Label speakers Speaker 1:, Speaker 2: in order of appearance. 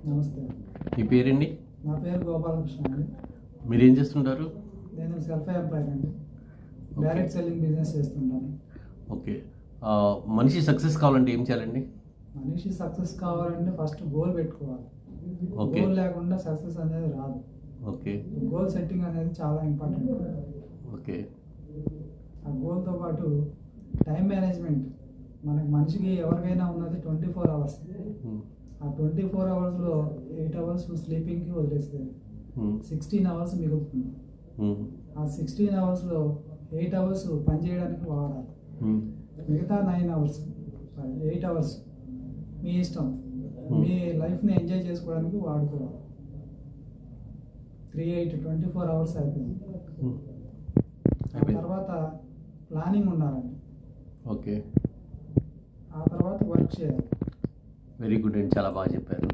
Speaker 1: నమస్తే.
Speaker 2: మీ పేరండి?
Speaker 1: నా పేరు గోపాలకృష్ణ అండి.
Speaker 2: మీరు ఏం చేస్తుంటారు?
Speaker 1: నేను సెల్ఫ్ ఎంప్లాయిడ్ అండి. డైరెక్ట్ సెల్లింగ్ బిజినెస్ చేస్తుంటాను.
Speaker 2: ఓకే. మనిషి సక్సెస్ కావాలంటే ఏం చేయాలండి?
Speaker 1: మనిషి సక్సెస్ కావాలంటే ఫస్ట్ గోల్ పెట్టుకోవాలి.
Speaker 2: ఓకే.
Speaker 1: గోల్ లేకుండా సక్సెస్ అనేది రాదు.
Speaker 2: ఓకే.
Speaker 1: గోల్ సెట్టింగ్ అనేది చాలా ఇంపార్టెంట్.
Speaker 2: ఓకే.
Speaker 1: ఆ గోల్తో పాటు టైం మేనేజ్మెంట్. మనిషికి ఎవరికైనా ఉన్నది 24 అవర్స్. ఆ 24 అవర్స్లో 8 అవర్స్ స్లీపింగ్కి వదిలేస్తే 16 అవర్స్ మిగులుతుంది. ఆ 16 అవర్స్లో 8 అవర్స్ పని చేయడానికి వాడాలి. మిగతా 9 అవర్స్ 8 అవర్స్ మీ ఇష్టం, మీ లైఫ్ని ఎంజాయ్ చేసుకోవడానికి వాడుకోవాలి. 24 అవర్స్ అయిపోయింది. ఆ తర్వాత ప్లానింగ్ ఉండాలండి.
Speaker 2: ఓకే.
Speaker 1: ఆ తర్వాత వర్క్ చేయాలి.
Speaker 2: వెరీ గుడ్ అండి, చాలా బాగా చెప్పారు.